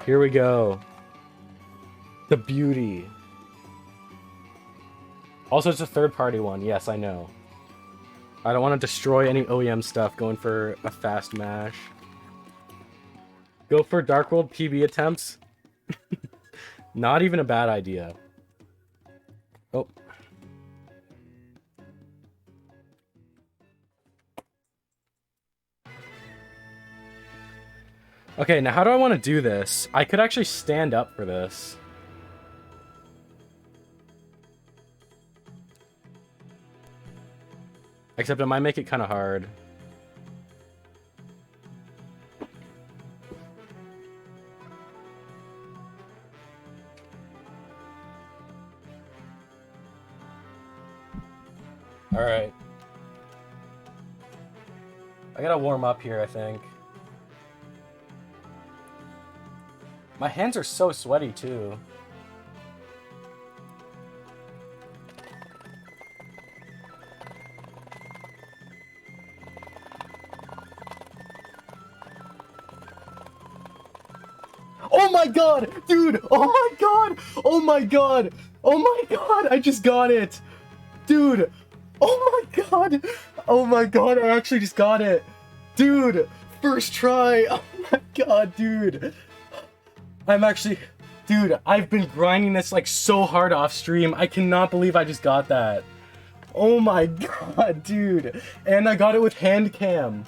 Here we go. The beauty. Also, it's a third-party one. Yes, I know. I don't want to destroy any OEM stuff going for a fast mash. Go for Dark World PB attempts. Not even a bad idea. Oh. Okay, now how do I want to do this? I could actually stand up for this. Except it might make it kind of hard. Alright. I gotta warm up here, I think. My hands are so sweaty, too. Oh my god! Dude! Oh my god! Oh my god! Oh my god! I just got it! Dude! Oh my god! Oh my god, I actually just got it! Dude! First try! Oh my god, dude! I'm actually... Dude, I've been grinding this like so hard off stream. I cannot believe I just got that. Oh my god, dude! And I got it with hand cam.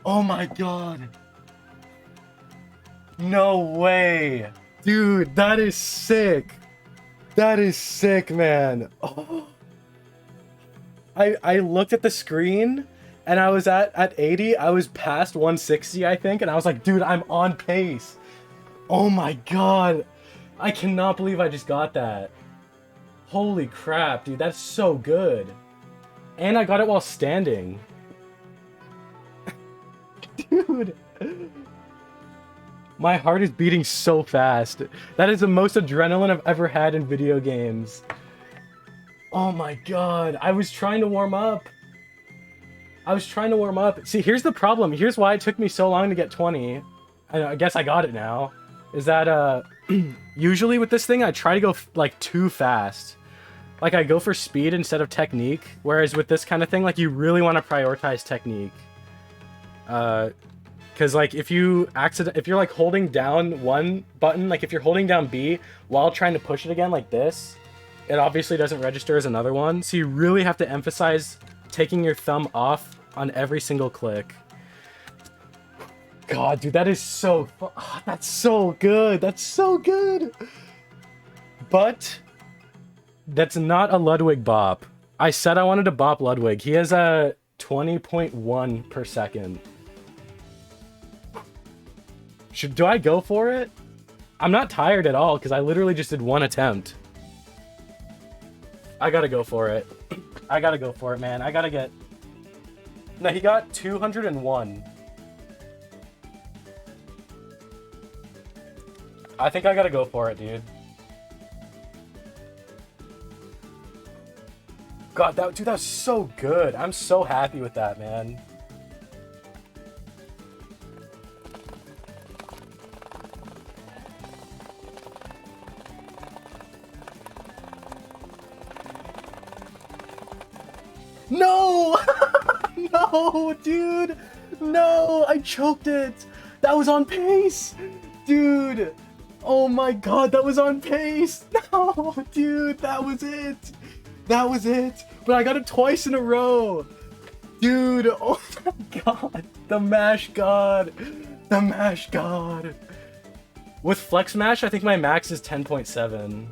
Oh my god. No way! Dude, that is sick! That is sick, man! Oh. I looked at the screen, and I was at 80, I was past 160, I think, and I was like, dude, I'm on pace! Oh my god! I cannot believe I just got that. Holy crap, dude, that's so good! And I got it while standing. Dude! My heart is beating so fast. That is the most adrenaline I've ever had in video games. Oh my god, I was trying to warm up. See, here's the problem. Here's why it took me so long to get 20. I guess I got it now. Is that, usually with this thing, I try to go, like, too fast. Like, I go for speed instead of technique. Whereas with this kind of thing, like, you really want to prioritize technique. Because, like, if you're, like, holding down one button, like, if you're holding down B while trying to push it again like this, it obviously doesn't register as another one. So you really have to emphasize taking your thumb off on every single click. God, dude, that is so... Oh, that's so good! That's so good! But... that's not a Ludwig bop. I said I wanted to bop Ludwig. He has a 20.1 per second. Do I go for it? I'm not tired at all, because I literally just did one attempt. I gotta go for it. I gotta go for it, man. I gotta get... No, he got 201. I think I gotta go for it, dude. God, dude, that was so good. I'm so happy with that, man. No! No, dude! No, I choked it! That was on pace! Dude! Oh my god, that was on pace! No, dude, that was it! That was it! But I got it twice in a row! Dude, oh my god! The mash god! The mash god! With flex mash, I think my max is 10.7.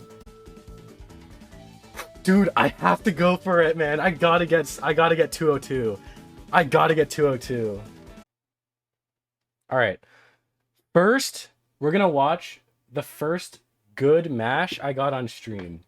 Dude, I have to go for it, man. I gotta get 202. I gotta get 202. Alright. First, we're gonna watch the first good mash I got on stream.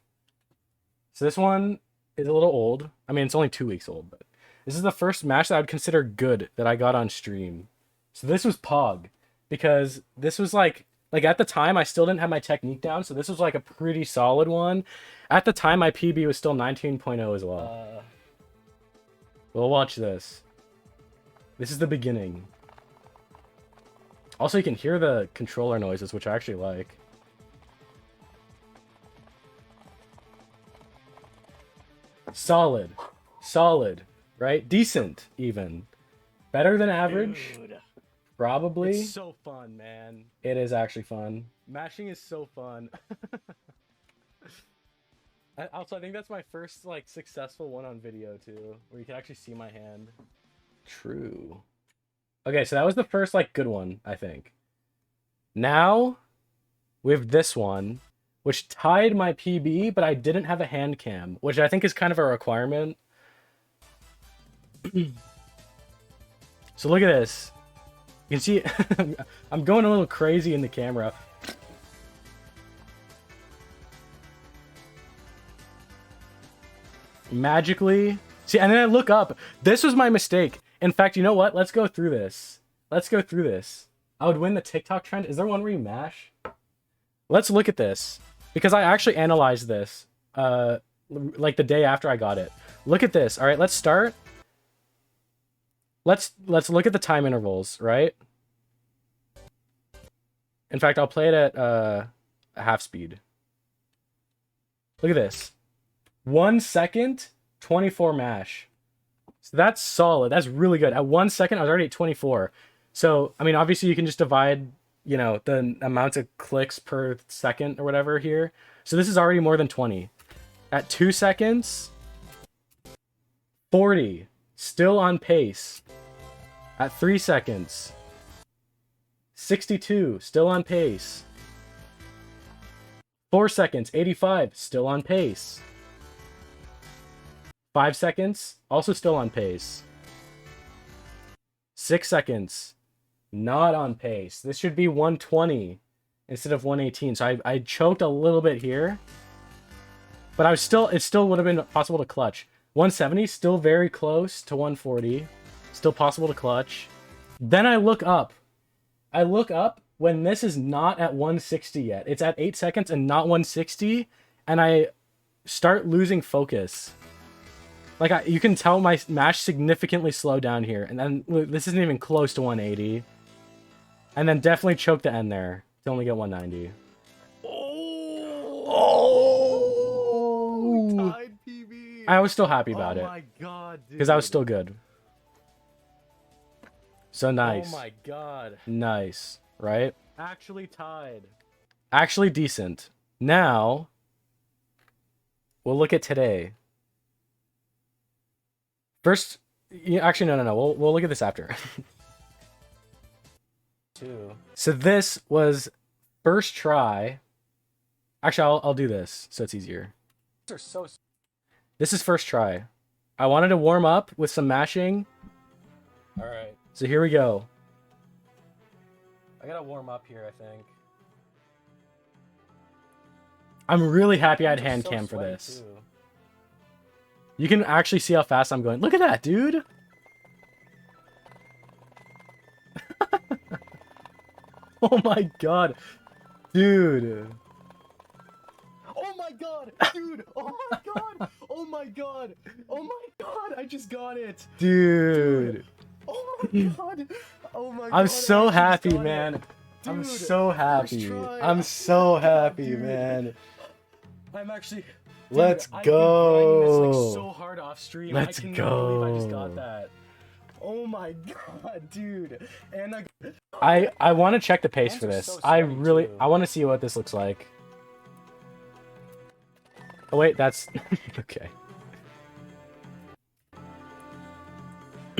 So this one is a little old. I mean, it's only 2 weeks old, but this is the first mash that I would consider good that I got on stream. So this was Pog, because this was like at the time I still didn't have my technique down, so this was like a pretty solid one. At the time my PB was still 19.0 as well. We'll watch this. This is the beginning. Also, you can hear the controller noises, which I actually like. Solid. Solid, right? Decent, even. Better than average. Dude. Probably. It's so fun, man. It is actually fun. Mashing is so fun. Also, I think that's my first like successful one on video too, where you can actually see my hand. True. Okay, so that was the first like good one, I think. Now, we have this one, which tied my PB, but I didn't have a hand cam, which I think is kind of a requirement. So look at this. You can see I'm going a little crazy in the camera. Magically. See, and then I look up. This was my mistake. In fact, you know what? Let's go through this. Let's go through this. I would win the TikTok trend. Is there one where you mash? Let's look at this. Because I actually analyzed this. Like the day after I got it. Look at this. Alright, let's start. Let's look at the time intervals, right? In fact, I'll play it at half speed. Look at this. 1 second, 24 mash. So that's solid. That's really good. At 1 second, I was already at 24. So, I mean, obviously you can just divide, you know, the amount of clicks per second or whatever here. So this is already more than 20. At 2 seconds, 40. Still on pace. At 3 seconds, 62. Still on pace. 4 seconds, 85. Still on pace. 5 seconds, also still on pace. 6 seconds, not on pace. This should be 120 instead of 118. So I choked a little bit here. But it still would have been possible to clutch. 170, still very close to 140. Still possible to clutch. Then I look up. I look up when this is not at 160 yet. It's at 8 seconds and not 160. And I start losing focus. Like, you can tell my mash significantly slowed down here. And then, this isn't even close to 180. And then definitely choke the end there to only get 190. Oh! Tied PB. I was still happy about it. Oh my god, dude. Because I was still good. So nice. Oh my god. Nice, right? Actually tied. Actually decent. Now, we'll look at today. First, actually, no. We'll look at this after. So this was first try. Actually, I'll do this so it's easier. This is first try. I wanted to warm up with some mashing. All right. So here we go. I gotta warm up here, I think. I'm really happy I had hand cam for this. Too. You can actually see how fast I'm going. Look at that, dude! Oh my god. Dude. Oh my god, dude! Oh my god! Oh my god! Oh my god! I just got it! Dude. Oh my god! Oh my god! I'm so happy, got man. it. I'm Dude, so happy. try. I'm so happy, Dude. man. I'm actually... Dude, Let's I've been grinding this, like, go. so hard off stream. Let's I cannot believe I just go. got that. Oh my god, dude. And I want to check the pace Hands for are this. so I sweaty, really... too. I want to see what this looks like. Oh, wait, that's... okay.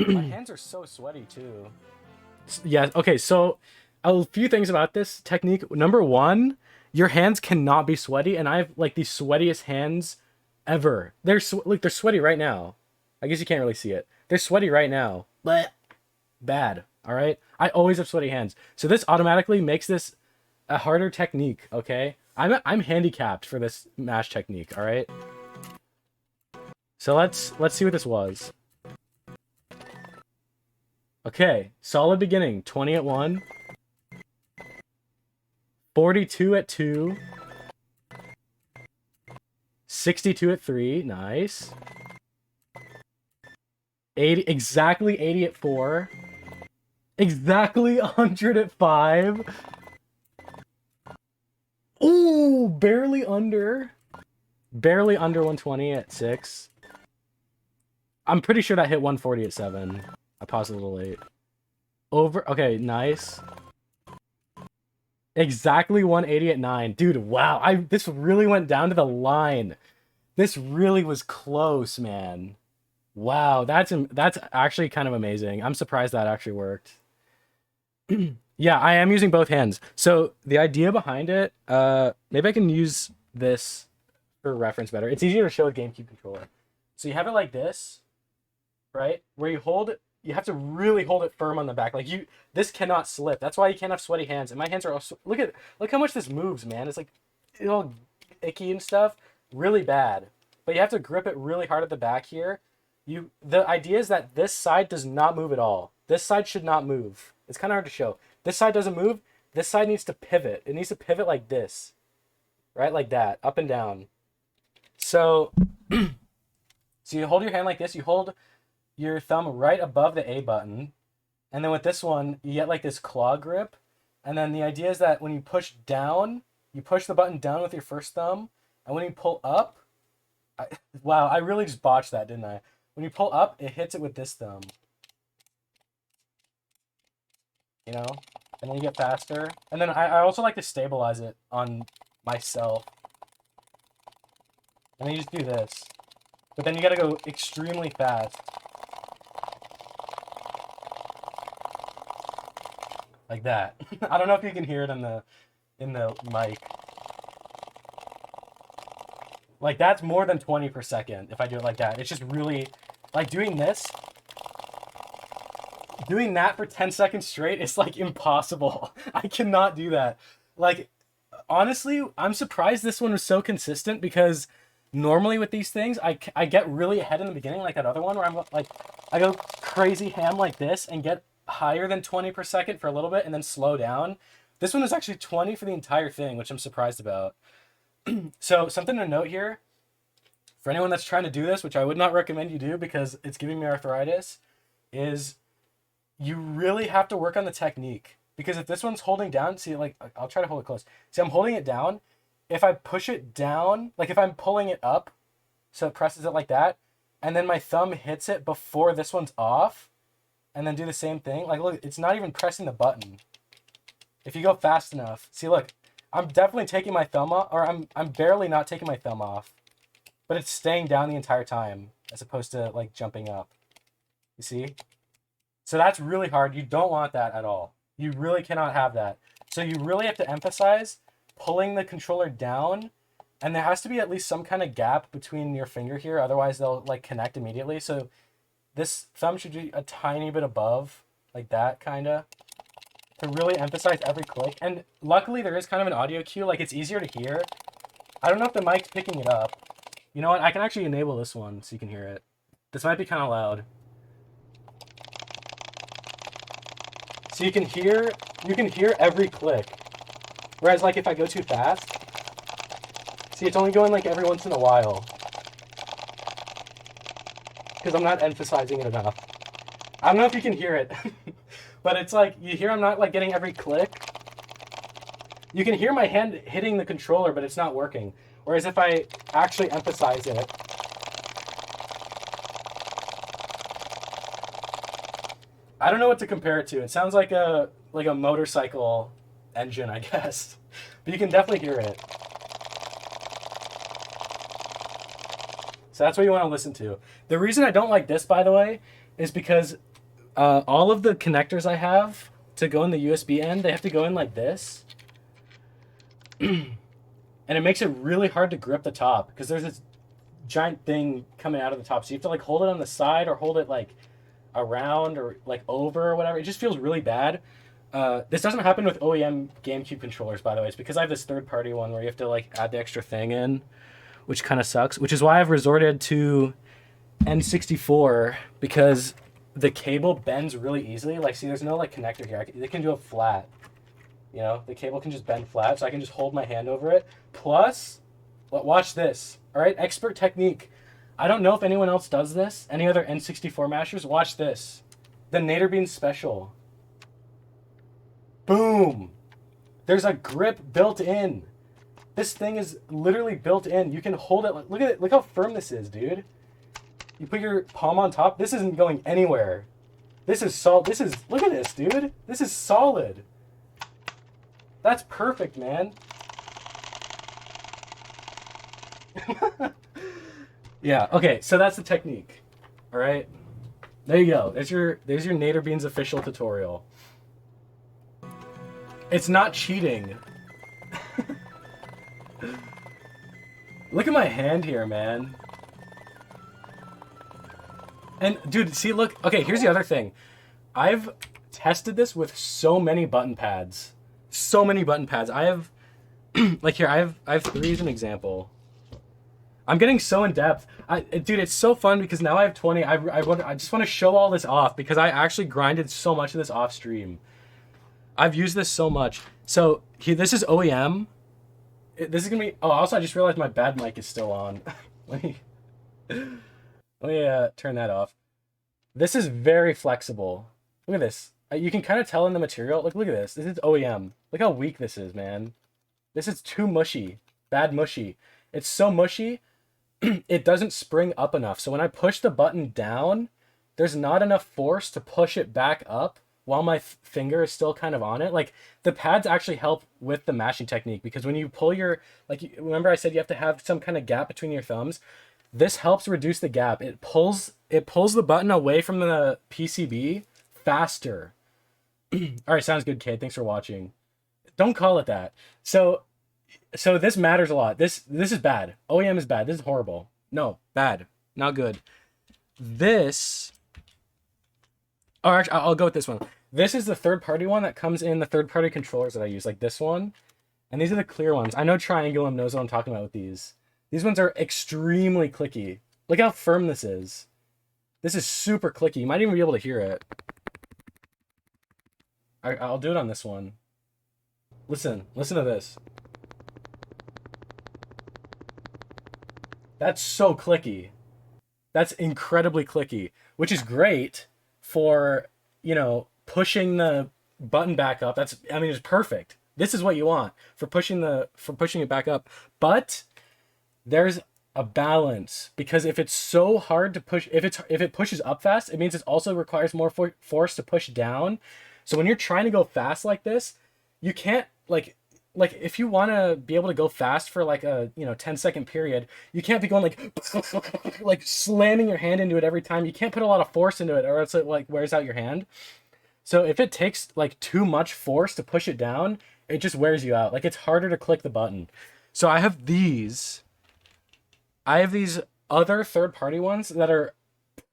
my hands are so sweaty too. Yeah, okay, so a few things about this technique. Number one, your hands cannot be sweaty, and I have like the sweatiest hands ever. They're they're sweaty right now. I guess you can't really see it. They're sweaty right now. But bad, all right? I always have sweaty hands. So this automatically makes this a harder technique, okay? I'm handicapped for this mash technique, all right? So let's see what this was. Okay, solid beginning. 20 at 1. 42 at 2. 62 at 3. Nice. 80, exactly 80 at 4. Exactly 100 at 5. Ooh, barely under. Barely under 120 at 6. I'm pretty sure that hit 140 at 7. I paused a little late. Over. Okay, nice. Exactly 180 at 9. Dude, wow. This really went down to the line. This really was close, man. Wow, that's actually kind of amazing. I'm surprised that actually worked. Yeah, I am using both hands. So the idea behind it, maybe I can use this for reference better. It's easier to show with GameCube controller. So you have it like this, right? Where you have to really hold it firm on the back. Like this cannot slip. That's why you can't have sweaty hands. And my hands are also, look how much this moves, man. It's like all icky and stuff. Really bad. But you have to grip it really hard at the back here. The idea is that this side does not move at all. This side should not move. It's kind of hard to show. This side doesn't move. This side needs to pivot. It needs to pivot like this. Right? Like that. Up and down. So, so you hold your hand like this. You hold your thumb right above the A button. And then with this one, you get like this claw grip. And then the idea is that when you push down, you push the button down with your first thumb. And when you pull up, wow, I really just botched that, didn't I? When you pull up, it hits it with this thumb. You know? And then you get faster. And then I also like to stabilize it on myself. And then you just do this. But then you gotta go extremely fast. Like that. I don't know if you can hear it in the mic. Like that's more than 20 per second if I do it like that. It's just really like doing this. Doing that for 10 seconds straight is like impossible. I cannot do that. Like honestly, I'm surprised this one was so consistent because normally with these things, I get really ahead in the beginning like that other one where I'm like, I go crazy ham like this and get higher than 20 per second for a little bit and then slow down. This one is actually 20 for the entire thing, which I'm surprised about. So something to note here, for anyone that's trying to do this, which I would not recommend you do because it's giving me arthritis, is you really have to work on the technique. Because if this one's holding down, see, like, I'll try to hold it close. See, I'm holding it down. If I push it down, like if I'm pulling it up, so it presses it like that, and then my thumb hits it before this one's off, and then do the same thing, like look, it's not even pressing the button. If you go fast enough, see, look, I'm definitely taking my thumb off, or I'm barely not taking my thumb off, but it's staying down the entire time, as opposed to like jumping up. You see? So that's really hard. You don't want that at all. You really cannot have that. So you really have to emphasize pulling the controller down, and there has to be at least some kind of gap between your finger here, otherwise they'll like connect immediately. So this thumb should be a tiny bit above, like that, kind of, to really emphasize every click. And luckily there is kind of an audio cue, like it's easier to hear. I don't know if the mic's picking it up. You know what, I can actually enable this one so you can hear it. This might be kind of loud. So you can hear every click. Whereas like if I go too fast, see, it's only going like every once in a while. Because I'm not emphasizing it enough. I don't know if you can hear it, but it's like, you hear I'm not like getting every click. You can hear my hand hitting the controller, but it's not working. Whereas if I actually emphasize it, I don't know what to compare it to. It sounds like a motorcycle engine, I guess. But you can definitely hear it. So that's what you want to listen to. The reason I don't like this, by the way, is because all of the connectors I have to go in the USB end, they have to go in like this. And it makes it really hard to grip the top because there's this giant thing coming out of the top. So you have to like hold it on the side or hold it like around or like over or whatever. It just feels really bad. This doesn't happen with OEM GameCube controllers, by the way. It's because I have this third-party one where you have to like add the extra thing in, which kind of sucks. Which is why I've resorted to N64, because the cable bends really easily. Like, see, there's no like connector here. They can do it flat. You know, the cable can just bend flat, so I can just hold my hand over it. Plus, watch this. All right, expert technique. I don't know if anyone else does this. Any other N64 masters? Watch this. The Nader Bean Special. Boom. There's a grip built in. This thing is literally built in. You can hold it. Look at it. Look how firm this is, dude. You put your palm on top. This isn't going anywhere. This is solid. This is, look at this, dude. This is solid. That's perfect, man. Yeah, okay, so that's the technique. All right. There you go. There's your Nader Beans official tutorial. It's not cheating. Look at my hand here, man. And dude, see, look. Okay, here's the other thing. I've tested this with so many button pads. So many button pads. I have like here, I have 3 as an example. I'm getting so in depth. Dude, it's so fun because now I have 20. I just want to show all this off because I actually grinded so much of this off stream. I've used this so much. So here, this is OEM. This is gonna be. Oh, also I just realized my bad mic is still on. let me turn that off. This is very flexible. Look at this. You can kind of tell in the material. Look at this. This is OEM. Look how weak this is, man. This is too mushy. Bad mushy. It's so mushy. It doesn't spring up enough. So when I push the button down, there's not enough force to push it back up while my finger is still kind of on it. Like, the pads actually help with the mashing technique because when you pull your, like, remember I said you have to have some kind of gap between your thumbs? This helps reduce the gap. It pulls the button away from the PCB faster. All right, sounds good, kid. Thanks for watching. Don't call it that. So this matters a lot. This is bad. OEM is bad. This is horrible. No, bad. Not good. This, or actually, I'll go with this one. This is the third-party one that comes in the third-party controllers that I use, like this one. And these are the clear ones. I know Triangulum knows what I'm talking about with these. These ones are extremely clicky. Look how firm this is. This is super clicky. You might even be able to hear it. I'll do it on this one. Listen to this. That's so clicky. That's incredibly clicky, which is great for, you know, pushing the button back up. That's, I mean, it's perfect. This is what you want for pushing it back up. But there's a balance, because if it's so hard to push, if it pushes up fast, it means it also requires more force to push down. So when you're trying to go fast like this, you can't like if you want to be able to go fast for like a 10-second period, you can't be going like slamming your hand into it every time. You can't put a lot of force into it or else it like wears out your hand. So if it takes like too much force to push it down, it just wears you out. Like, it's harder to click the button. So I have these other third-party ones that are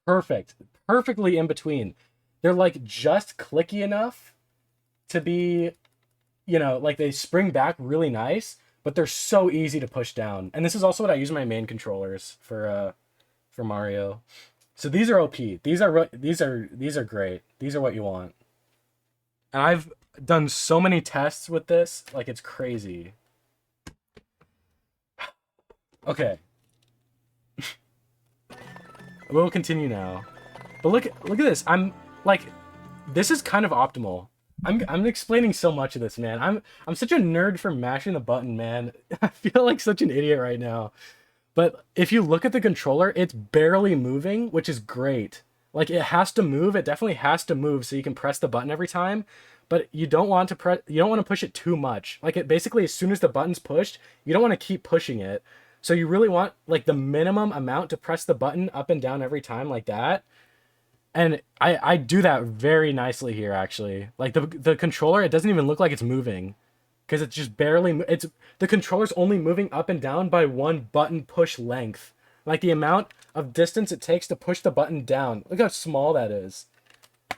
perfectly in between. They're like just clicky enough to be, like they spring back really nice, but they're so easy to push down. And this is also what I use my main controllers for Mario. So these are OP. These are great. These are what you want. And I've done so many tests with this, like it's crazy. Okay. We'll continue now. But look at this. I'm like, this is kind of optimal. I'm explaining so much of this, man. I'm such a nerd for mashing the button, man. I feel like such an idiot right now. But if you look at the controller, it's barely moving, which is great. Like, it has to move. It definitely has to move so you can press the button every time. But you don't want to push it too much. Like, it basically, as soon as the button's pushed, you don't want to keep pushing it. So you really want like the minimum amount to press the button up and down every time, like that. And I do that very nicely here, actually. Like the controller, it doesn't even look like it's moving, because it's just barely. The controller's only moving up and down by one button push length. Like, the amount of distance it takes to push the button down. Look how small that is.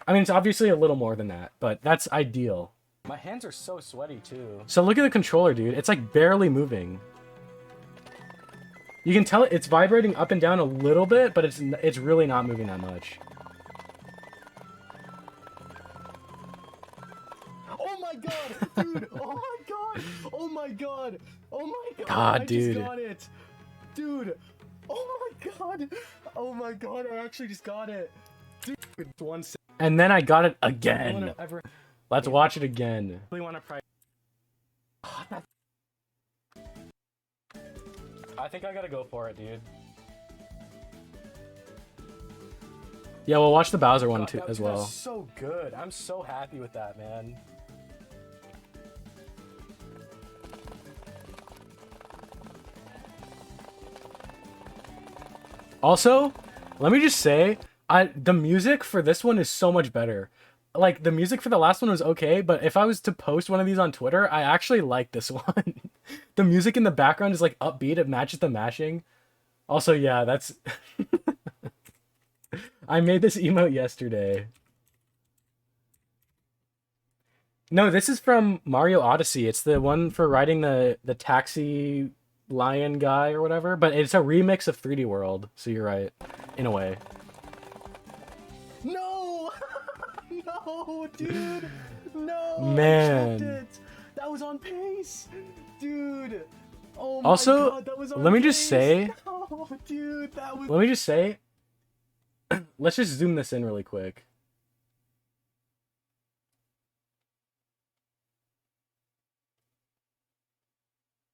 I mean, it's obviously a little more than that, but that's ideal. My hands are so sweaty too. So look at the controller, dude. It's like barely moving. You can tell it's vibrating up and down a little bit, but it's really not moving that much. Oh my god, dude! Oh my god! Oh my god! Oh my god! God, dude. I just got it, dude! Oh my god! Oh my god! I actually just got it, dude. And then I got it again. Let's watch it again. We want to price. I think I gotta go for it, dude. Yeah, we'll watch the Bowser one too as well. That's so good. I'm so happy with that, man. Also, let me just say, the music for this one is so much better. Like, the music for the last one was okay, but if I was to post one of these on Twitter, I actually like this one. The music in the background is like upbeat, it matches the mashing. Also, yeah, that's... I made this emote yesterday. No, this is from Mario Odyssey. It's the one for riding the taxi lion guy or whatever, but it's a remix of 3D World, so you're right, in a way. No! No, dude! No! Man. I checked it. That was on pace! Dude! Oh my Also, God, that was on let me just pace. say... Oh, dude, that was... Let me just say... Let's just zoom this in really quick.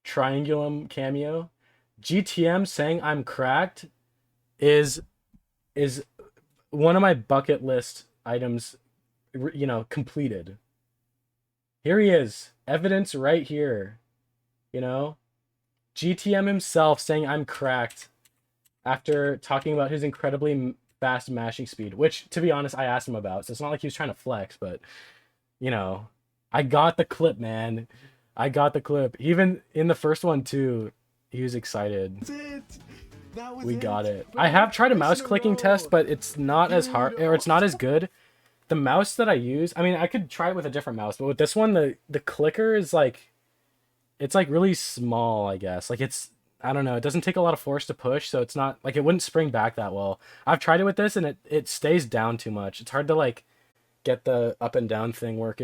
Triangulum cameo. GTM saying I'm cracked is one of my bucket list items, you know, completed. Here he is. Evidence right here. You know? GTM himself saying I'm cracked after talking about his incredibly fast mashing speed, which, to be honest, I asked him about, so it's not like he was trying to flex, but, you know, I got the clip, man. I got the clip. Even in the first one, too, he was excited. That's it. That was We it. got it. Bro, I have tried a twice mouse in clicking row. test, but it's not as hard, Dude, or it's not as good. The mouse that I use, I mean, I could try it with a different mouse, but with this one, the clicker is like, it's like really small, I guess. Like it's, I don't know, it doesn't take a lot of force to push, so it's not, like it wouldn't spring back that well. I've tried it with this and it stays down too much. It's hard to like get the up and down thing working.